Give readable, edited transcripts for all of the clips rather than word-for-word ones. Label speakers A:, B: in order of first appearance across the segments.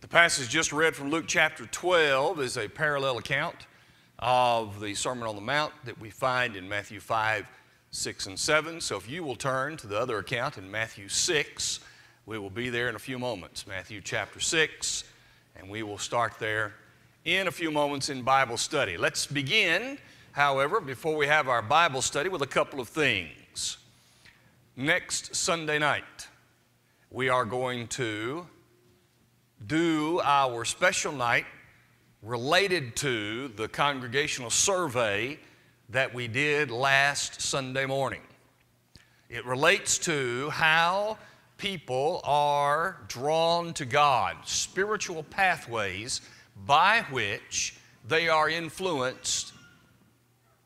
A: The passage just read from Luke chapter 12 is a parallel account of the Sermon on the Mount that we find in Matthew 5, 6, and 7. So if you will turn to the other account in Matthew 6, we will be there in a few moments. Matthew chapter 6, and we will start there in a few moments in Bible study. Let's begin, however, before we have our Bible study, with a couple of things. Next Sunday night, we are going to do our special night related to the congregational survey that we did last Sunday morning. It relates to how people are drawn to God, spiritual pathways by which they are influenced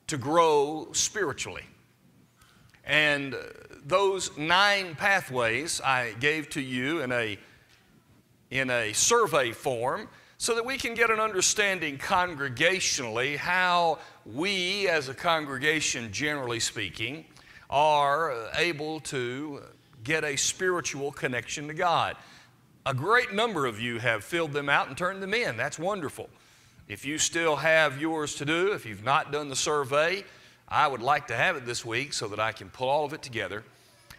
A: to grow spiritually. And those 9 pathways I gave to you in a survey form so that we can get an understanding congregationally how we as a congregation, generally speaking, are able to get a spiritual connection to God. A great number of you have filled them out and turned them in. That's wonderful. If you still have yours to do, if you've not done the survey, I would like to have it this week so that I can pull all of it together.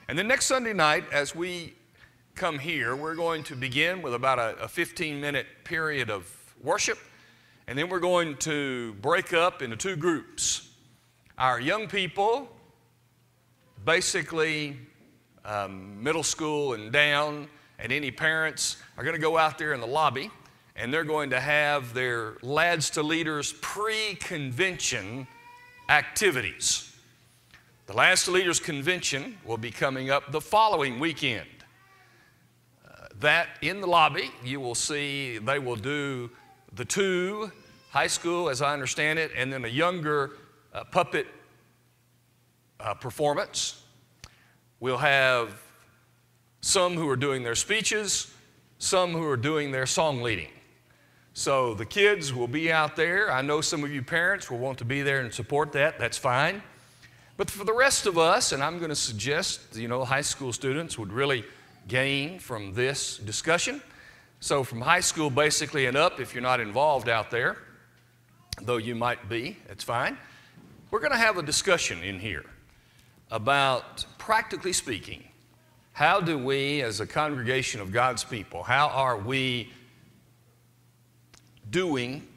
A: And then next Sunday night, as we come here, we're going to begin with about a 15-minute period of worship, and then we're going to break up into 2 groups. Our young people, basically middle school and down, and any parents are going to go out there in the lobby, and they're going to have their Lads to Leaders pre-convention activities. The Lads to Leaders convention will be coming up the following weekend. That in the lobby, you will see they will do the 2 high school, as I understand it, and then a younger puppet performance. We'll have some who are doing their speeches, some who are doing their song leading. So the kids will be out there. I know some of you parents will want to be there and support that. That's fine. But for the rest of us, and I'm going to suggest, high school students would really gain from this discussion. So from high school basically and up, if you're not involved out there, though you might be, it's fine. We're going to have a discussion in here about, practically speaking, how do we as a congregation of God's people, how are we doing,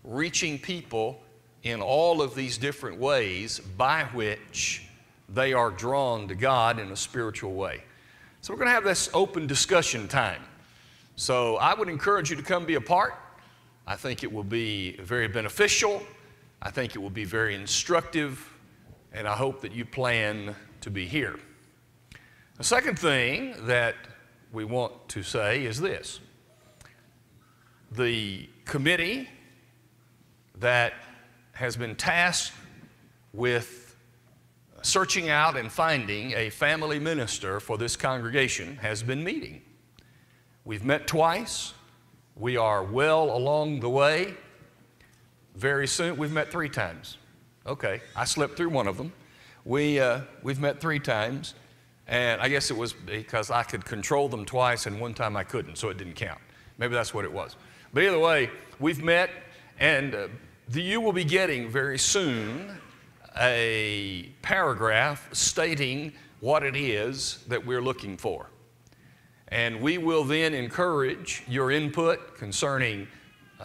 A: reaching people in all of these different ways by which they are drawn to God in a spiritual way. So we're going to have this open discussion time. So I would encourage you to come be a part. I think it will be very beneficial. I think it will be very instructive. And I hope that you plan to be here. The second thing that we want to say is this. The committee that has been tasked with searching out and finding a family minister for this congregation has been meeting. We've met twice. We are well along the way. Very soon, we've met 3 times. Okay, I slept through one of them. We've met 3 times, and I guess it was because I could control them twice and one time I couldn't, so it didn't count. Maybe that's what it was. But either way, we've met, and you will be getting very soon a paragraph stating what it is that we're looking for. And we will then encourage your input concerning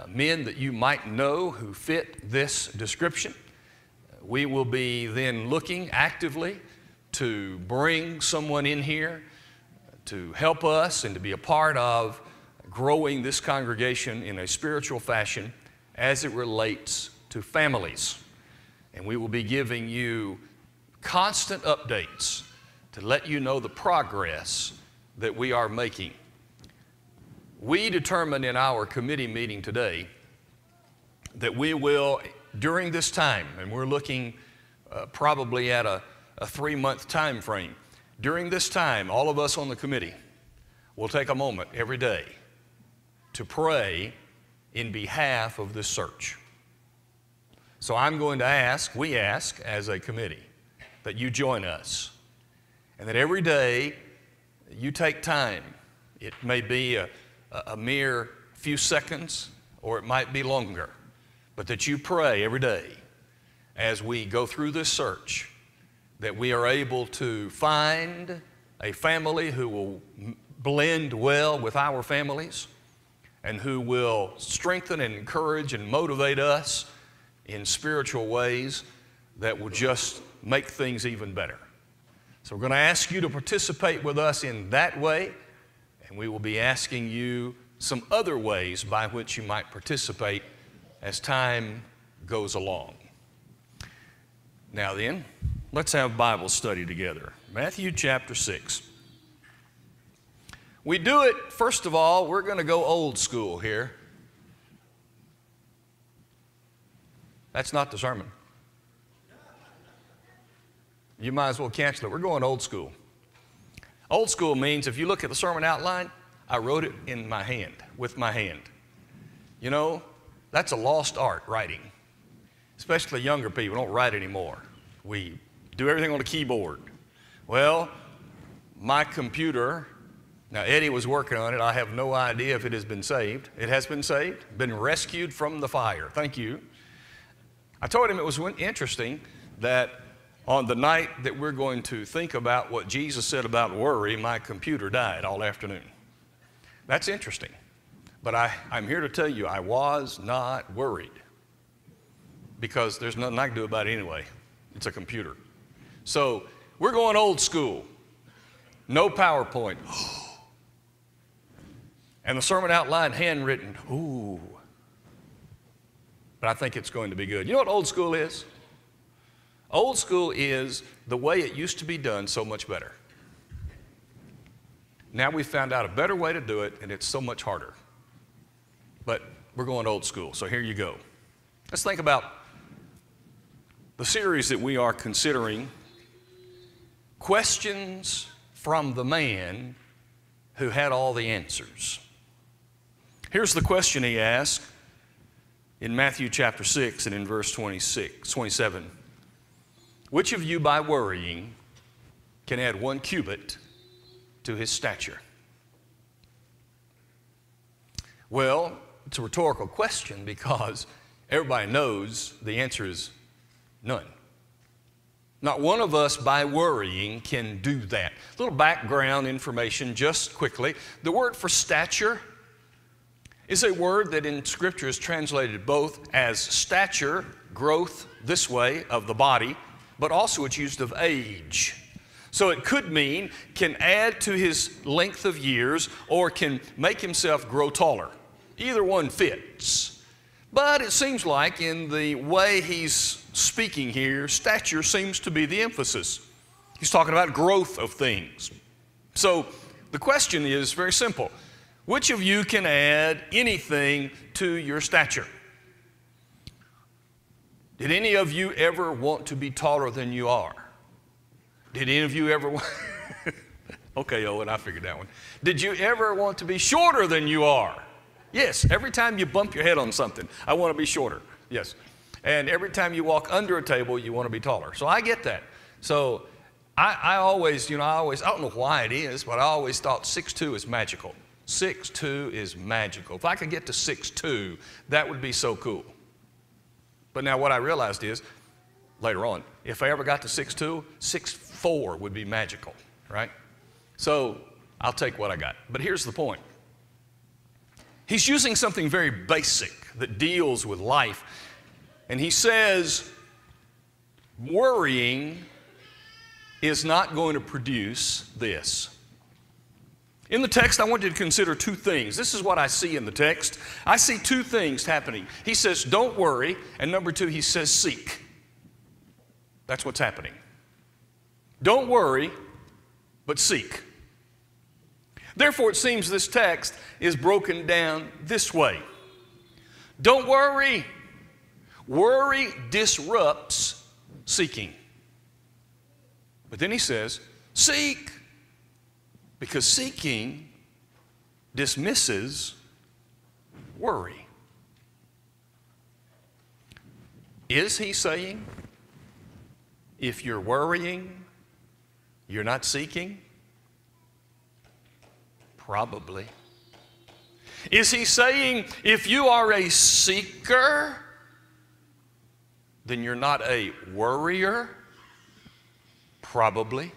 A: men that you might know who fit this description. We will be then looking actively to bring someone in here to help us and to be a part of growing this congregation in a spiritual fashion as it relates to families. And we will be giving you constant updates to let you know the progress that we are making. We determined in our committee meeting today that we will, during this time, and we're looking probably at a 3-month time frame, during this time, all of us on the committee will take a moment every day to pray in behalf of this search. So I'm going to ask, we ask as a committee, that you join us and that every day you take time. It may be a mere few seconds, or it might be longer, but that you pray every day as we go through this search, that we are able to find a family who will blend well with our families and who will strengthen and encourage and motivate us in spiritual ways that will just make things even better. So we're going to ask you to participate with us in that way, and we will be asking you some other ways by which you might participate as time goes along. Now then, let's have Bible study together. Matthew chapter 6. We do it, first of all, we're going to go old school here. That's not the sermon. You might as well cancel it. We're going old school. Old school means if you look at the sermon outline, I wrote it in my hand, with my hand. You know, that's a lost art, writing. Especially younger people don't write anymore. We do everything on a keyboard. Well, my computer, now Eddie was working on it. I have no idea if it has been saved. It has been saved, been rescued from the fire. Thank you. I told him it was interesting that on the night that we're going to think about what Jesus said about worry, my computer died all afternoon. That's interesting. But I'm here to tell you I was not worried because there's nothing I can do about it anyway. It's a computer. So we're going old school. No PowerPoint. And the sermon outline handwritten. Ooh. But I think it's going to be good. You know what old school is? Old school is the way it used to be done so much better. Now we've found out a better way to do it, and it's so much harder. But we're going old school, so here you go. Let's think about the series that we are considering, Questions from the Man Who Had All the Answers. Here's the question he asked in Matthew chapter 6 and in verse 27. Which of you by worrying can add 1 cubit to his stature? Well, it's a rhetorical question because everybody knows the answer is none. Not one of us by worrying can do that. A little background information just quickly. The word for stature is a word that in Scripture is translated both as stature, growth this way of the body, but also it's used of age. So it could mean can add to his length of years or can make himself grow taller. Either one fits. But it seems like in the way he's speaking here, stature seems to be the emphasis. He's talking about growth of things. So the question is very simple. Which of you can add anything to your stature? Did any of you ever want to be taller than you are? Did any of you ever want... Okay, Owen, I figured that one. Did you ever want to be shorter than you are? Yes, every time you bump your head on something, I want to be shorter. Yes. And every time you walk under a table, you want to be taller. So I get that. So I always, I don't know why it is, but I always thought 6'2" is magical. 6'2" is magical. If I could get to 6'2", that would be so cool. But now what I realized is, later on, if I ever got to 6'2", 6'4" would be magical, right? So I'll take what I got. But here's the point. He's using something very basic that deals with life. And he says, worrying is not going to produce this. In the text, I want you to consider 2 things. This is what I see in the text. I see 2 things happening. He says, don't worry. And number 2, he says, seek. That's what's happening. Don't worry, but seek. Therefore, it seems this text is broken down this way. Don't worry. Worry disrupts seeking. But then he says, seek. Because seeking dismisses worry. Is he saying, if you're worrying, you're not seeking? Probably. Is he saying if you are a seeker, then you're not a worrier? Probably.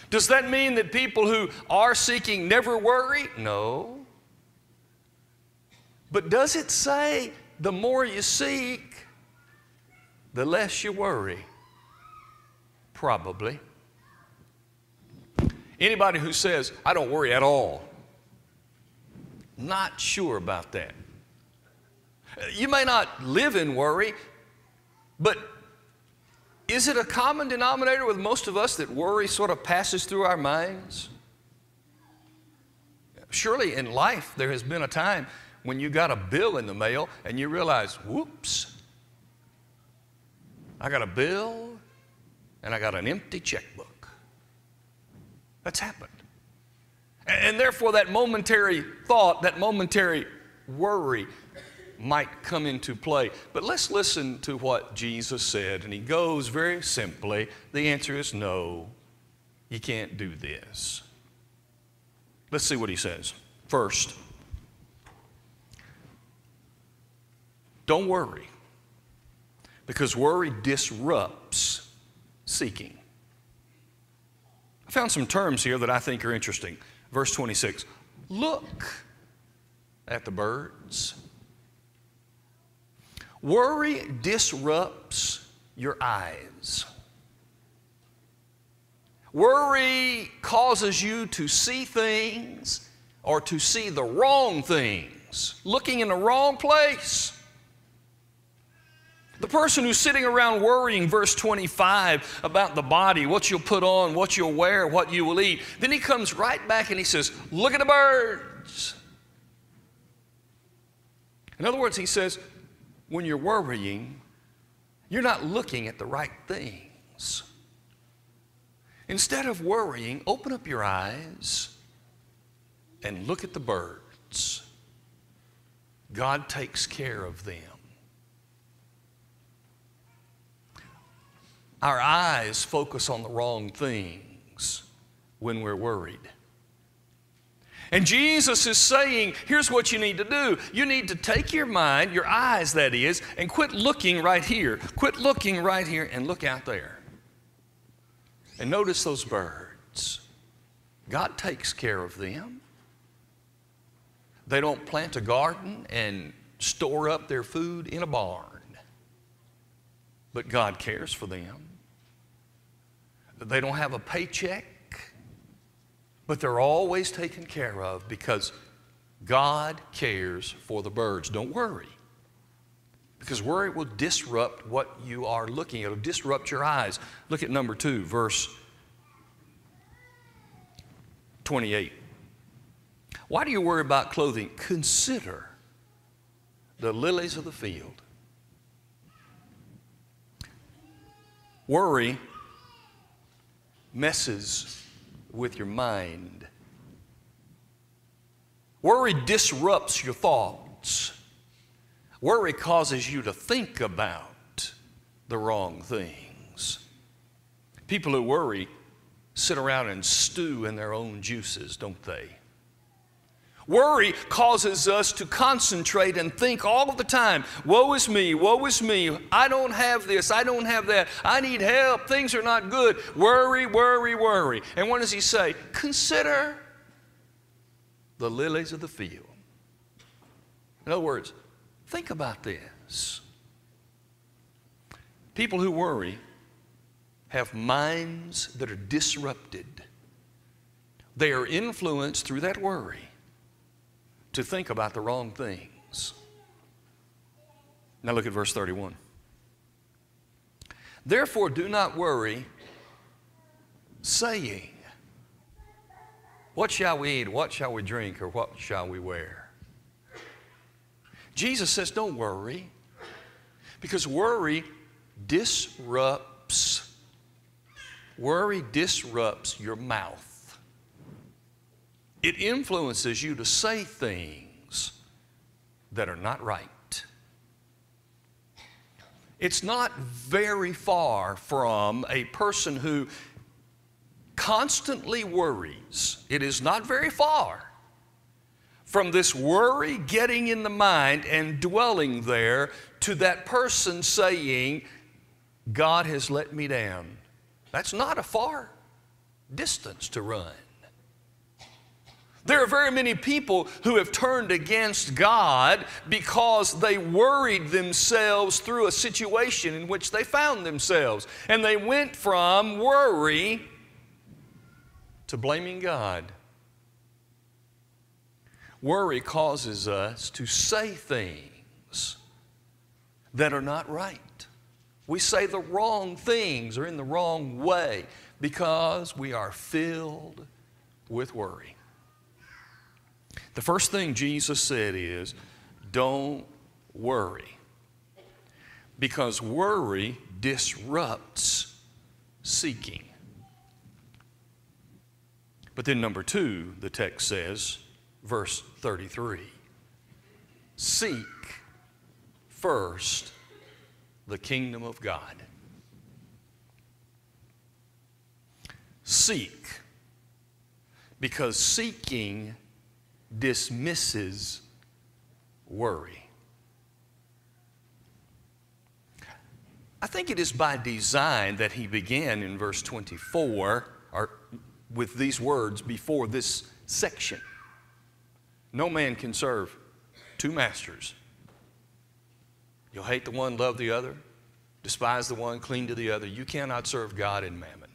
A: Does that mean that people who are seeking never worry? No. But does it say the more you seek, the less you worry? Probably. Anybody who says, I don't worry at all, not sure about that. You may not live in worry, but is it a common denominator with most of us that worry sort of passes through our minds? Surely in life there has been a time when you got a bill in the mail and you realize, whoops, I got a bill and I got an empty checkbook. That's happened. And therefore that momentary thought, that momentary worry might come into play. But let's listen to what Jesus said, and he goes very simply. The answer is no, you can't do this. Let's see what he says. First, don't worry, because worry disrupts seeking. I found some terms here that I think are interesting. Verse 26, look at the birds. Worry disrupts your eyes. Worry causes you to see things or to see the wrong things, looking in the wrong place. The person who's sitting around worrying, verse 25, about the body, what you'll put on, what you'll wear, what you will eat, then he comes right back and he says, look at the birds. In other words, he says, when you're worrying, you're not looking at the right things. Instead of worrying, open up your eyes and look at the birds. God takes care of them. Our eyes focus on the wrong things when we're worried. And Jesus is saying, here's what you need to do. You need to take your mind, your eyes that is, and quit looking right here. Quit looking right here and look out there. And notice those birds. God takes care of them. They don't plant a garden and store up their food in a barn. But God cares for them. They don't have a paycheck, but they're always taken care of because God cares for the birds. Don't worry, because worry will disrupt what you are looking at. It'll disrupt your eyes. Look at number 2, verse 28. Why do you worry about clothing? Consider the lilies of the field. Worry messes with your mind. Worry disrupts your thoughts. Worry causes you to think about the wrong things. People who worry sit around and stew in their own juices, don't they? Worry causes us to concentrate and think all of the time, woe is me, I don't have this, I don't have that, I need help, things are not good. Worry, worry, worry. And what does he say? Consider the lilies of the field. In other words, think about this. People who worry have minds that are disrupted. They are influenced through that worry to think about the wrong things. Now look at verse 31. Therefore do not worry, saying, what shall we eat, what shall we drink, or what shall we wear? Jesus says don't worry, because worry disrupts your mouth. It influences you to say things that are not right. It's not very far from a person who constantly worries. It is not very far from this worry getting in the mind and dwelling there to that person saying, God has let me down. That's not a far distance to run. There are very many people who have turned against God because they worried themselves through a situation in which they found themselves. And they went from worry to blaming God. Worry causes us to say things that are not right. We say the wrong things or in the wrong way because we are filled with worry. The first thing Jesus said is, don't worry, because worry disrupts seeking. But then number two, the text says, verse 33, seek first the kingdom of God. Seek, because seeking dismisses worry. I think it is by design that he began in verse 24 or with these words before this section. No man can serve two masters. You'll hate the one, love the other, despise the one, cling to the other. You cannot serve God and mammon.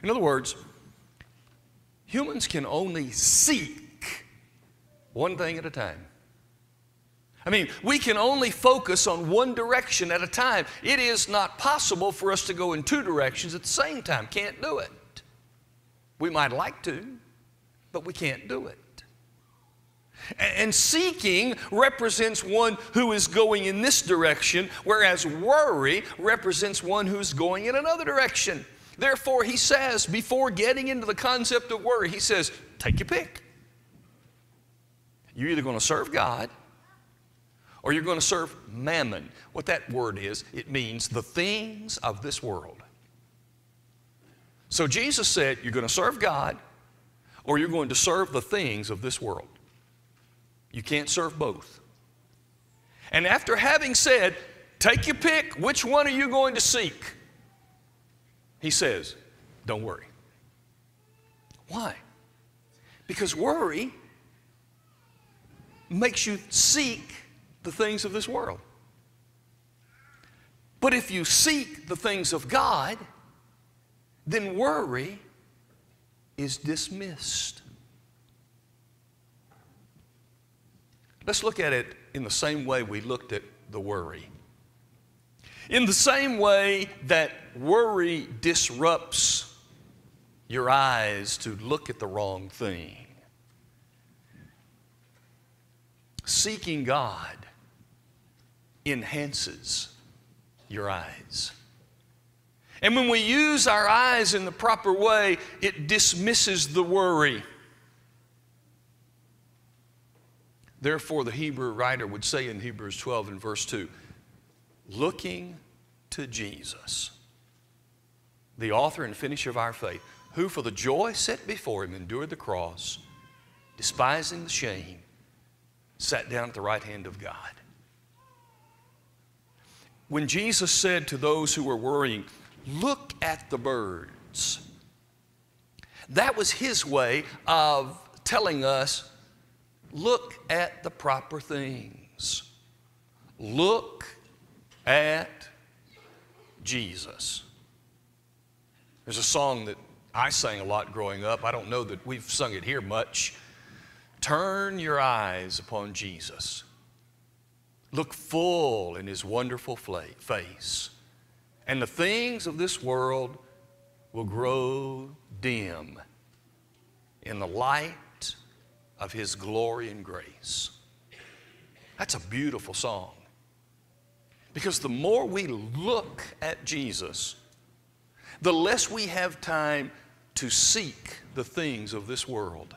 A: In other words, humans can only seek one thing at a time. I mean, we can only focus on one direction at a time. It is not possible for us to go in two directions at the same time. Can't do it. We might like to, but we can't do it. And seeking represents one who is going in this direction, whereas worry represents one who is going in another direction. Therefore, he says, before getting into the concept of worry, he says, take your pick. You're either going to serve God or you're going to serve mammon. What that word is, it means the things of this world. So Jesus said, you're going to serve God or you're going to serve the things of this world. You can't serve both. And after having said, take your pick, which one are you going to seek? He says, don't worry. Why? Because worry makes you seek the things of this world. But if you seek the things of God, then worry is dismissed. Let's look at it in the same way we looked at the worry. In the same way that worry disrupts your eyes to look at the wrong thing, seeking God enhances your eyes. And when we use our eyes in the proper way, it dismisses the worry. Therefore, the Hebrew writer would say in Hebrews 12 and verse 2, looking to Jesus, the author and finisher of our faith, who for the joy set before him endured the cross, despising the shame, sat down at the right hand of God. When Jesus said to those who were worrying, look at the birds, that was his way of telling us, look at the proper things. Look at Jesus. There's a song that I sang a lot growing up. I don't know that we've sung it here much. Turn your eyes upon Jesus. Look full in his wonderful face, and the things of this world will grow dim in the light of his glory and grace. That's a beautiful song. Because the more we look at Jesus, the less we have time to seek the things of this world.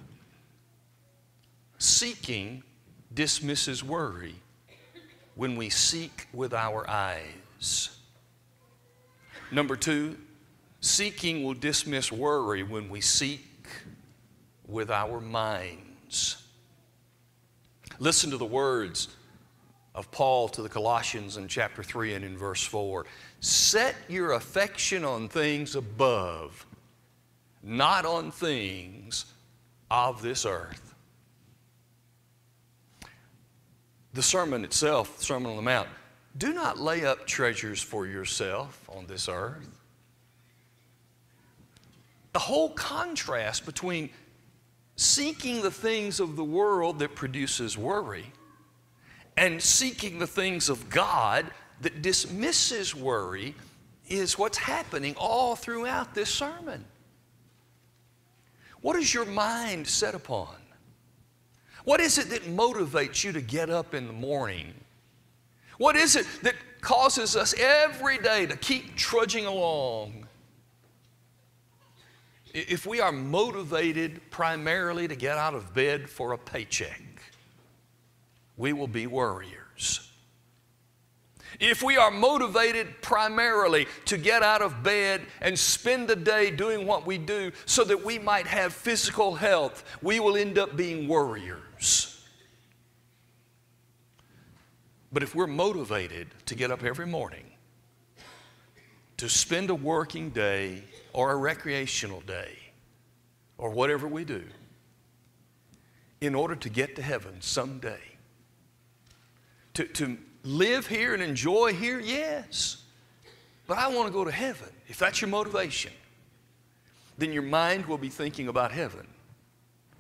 A: Seeking dismisses worry when we seek with our eyes. Number two, seeking will dismiss worry when we seek with our minds. Listen to the words of Paul to the Colossians in chapter 3 and in verse 4. Set your affection on things above, not on things of this earth. The sermon itself, the Sermon on the Mount, do not lay up treasures for yourself on this earth. The whole contrast between seeking the things of the world that produces worry and seeking the things of God that dismisses worry is what's happening all throughout this sermon. What is your mind set upon? What is it that motivates you to get up in the morning? What is it that causes us every day to keep trudging along? If we are motivated primarily to get out of bed for a paycheck, we will be worriers. If we are motivated primarily to get out of bed and spend the day doing what we do so that we might have physical health, we will end up being worriers. But if we're motivated to get up every morning, to spend a working day or a recreational day or whatever we do in order to get to heaven someday, to live here and enjoy here, yes, but I want to go to heaven. If that's your motivation, then your mind will be thinking about heaven,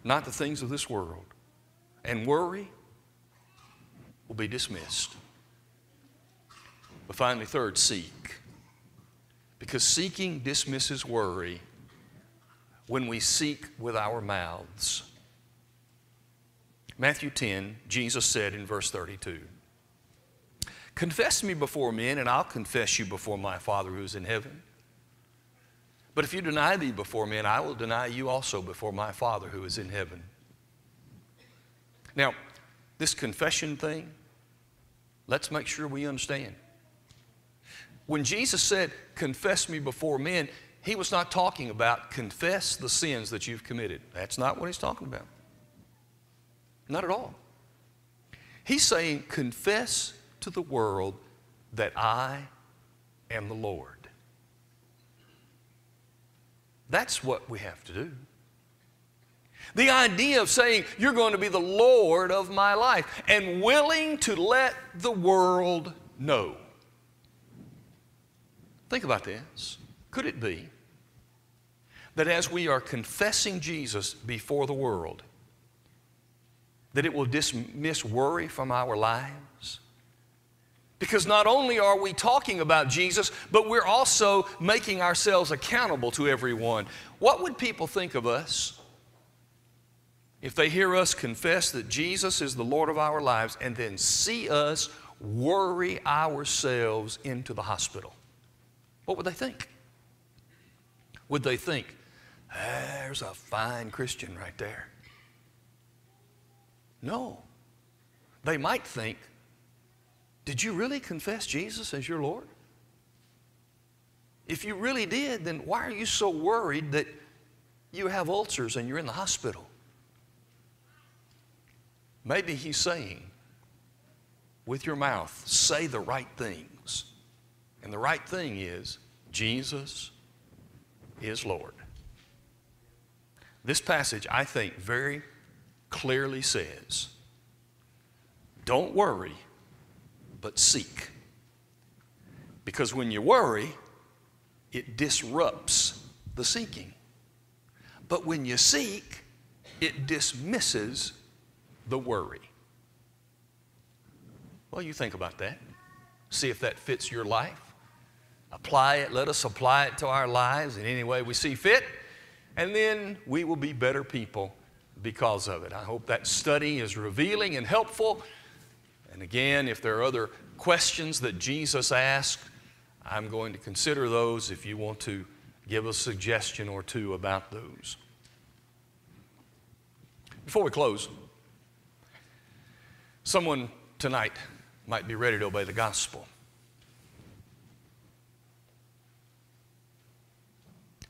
A: not the things of this world. And worry will be dismissed. But finally, third, seek. Because seeking dismisses worry when we seek with our mouths. Matthew 10, Jesus said in verse 32, confess me before men, and I'll confess you before my Father who is in heaven. But if you deny me before men, I will deny you also before my Father who is in heaven. Now, this confession thing, let's make sure we understand. When Jesus said, confess me before men, he was not talking about confess the sins that you've committed. That's not what he's talking about. Not at all. He's saying, confess to the world that I am the Lord. That's what we have to do. The idea of saying, you're going to be the Lord of my life and willing to let the world know. Think about this. Could it be that as we are confessing Jesus before the world, that it will dismiss worry from our lives? Because not only are we talking about Jesus, but we're also making ourselves accountable to everyone. What would people think of us if they hear us confess that Jesus is the Lord of our lives and then see us worry ourselves into the hospital? What would they think? Would they think, there's a fine Christian right there? No. They might think, did you really confess Jesus as your Lord? If you really did, then why are you so worried that you have ulcers and you're in the hospital? Maybe he's saying, with your mouth, say the right things. And the right thing is, Jesus is Lord. This passage, I think, very clearly says, don't worry, but seek. Because when you worry, it disrupts the seeking. But when you seek, it dismisses the worry. Well, you think about that. See if that fits your life. Apply it. Let us apply it to our lives in any way we see fit. And then we will be better people because of it. I hope that study is revealing and helpful. And again, if there are other questions that Jesus asked, I'm going to consider those if you want to give a suggestion or two about those. Before we close, someone tonight might be ready to obey the gospel.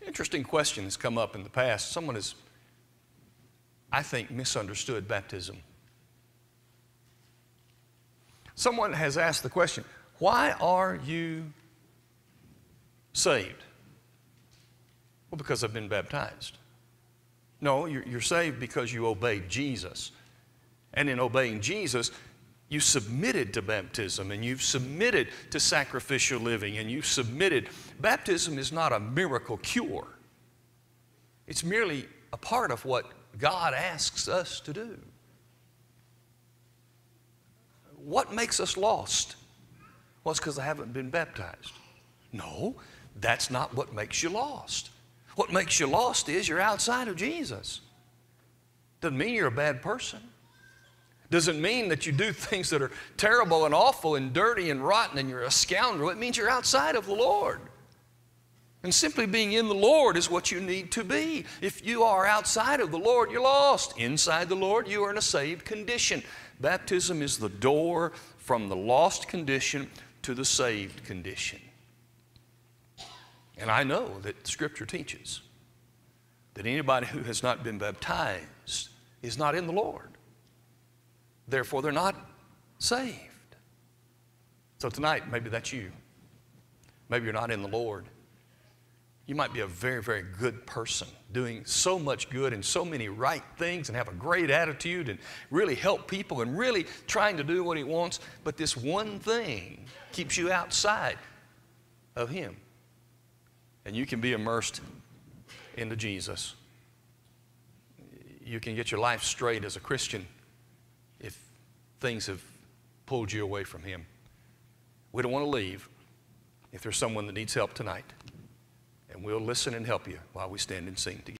A: Interesting question has come up in the past. Someone has, I think, misunderstood baptism. Someone has asked the question, why are you saved? Well, because I've been baptized. No, you're saved because you obeyed Jesus. And in obeying Jesus, you submitted to baptism, and you've submitted to sacrificial living, and you've submitted. Baptism is not a miracle cure. It's merely a part of what God asks us to do. What makes us lost? Well, it's because I haven't been baptized. No, that's not what makes you lost. What makes you lost is you're outside of Jesus. Doesn't mean you're a bad person. Doesn't mean that you do things that are terrible and awful and dirty and rotten and you're a scoundrel. It means you're outside of the Lord. And simply being in the Lord is what you need to be. If you are outside of the Lord, you're lost. Inside the Lord, you are in a saved condition. Baptism is the door from the lost condition to the saved condition. And I know that Scripture teaches that anybody who has not been baptized is not in the Lord. Therefore, they're not saved. So tonight, maybe that's you. Maybe you're not in the Lord. You might be a very, very good person, doing so much good and so many right things and have a great attitude and really help people and really trying to do what He wants, but this one thing keeps you outside of Him. And you can be immersed into Jesus. You can get your life straight as a Christian if things have pulled you away from Him. We don't want to leave if there's someone that needs help tonight. And we'll listen and help you while we stand and sing together.